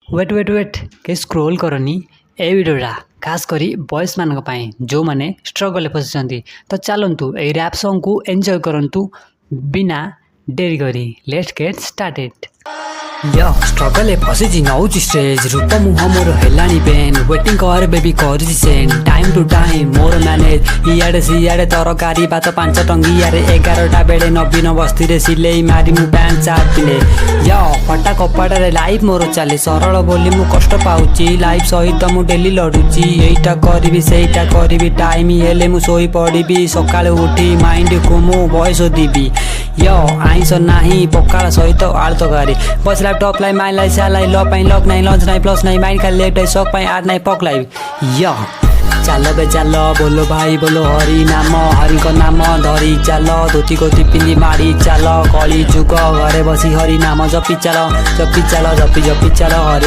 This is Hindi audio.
वेट के स्क्रोल करनी ए वीडियोटा खास करी बॉयज मानक पाए जो माने स्ट्रगल फसी तो चलतु ए रैप सॉन्ग को एंजॉय करंतु बिना डेरी करी लेट्स गेट स्टार्टेड। यो स्ट्रगल फसी नौ स्टेज रूप मुह मोर हेलानी पेन वेटिंग कर बेबी कर सेन टाइम टू टाइम मोर मैनेज इयाड़े सियाड़े तरकारी भात 5 टंगिया 11टा बेले नवीन बस्ती सिले मारी मु पैंट सार्ट पिले यो फटा कपाड़े लाइफ मोर चले सरल बोली मु कष्ट पाऊची लाइफ सहित मु डेली लड़ुची एटा करी सेटा करी टाइम हेले मु सोई पड़ी सकाଳେ उठी माइंड को मु बयस देवी यो आइंस नाही पकाळ सहित आलु तरकारी बस लैपटॉप लाई माइंड लाई स्याल लाई लप पाई लक नाही लंच नाही प्लस नाही माइंड खाली लेट सक पाई आठ नाही पक लाई यो चाल बे चाल बोलो भाई बोलो हरि नाम हरि को नाम धरी चाल धोती कोती पिंधि मारी चाल कली जुग घरे बसी हरि नाम जपी चाल जपी चाल जपी जपी चाल हरे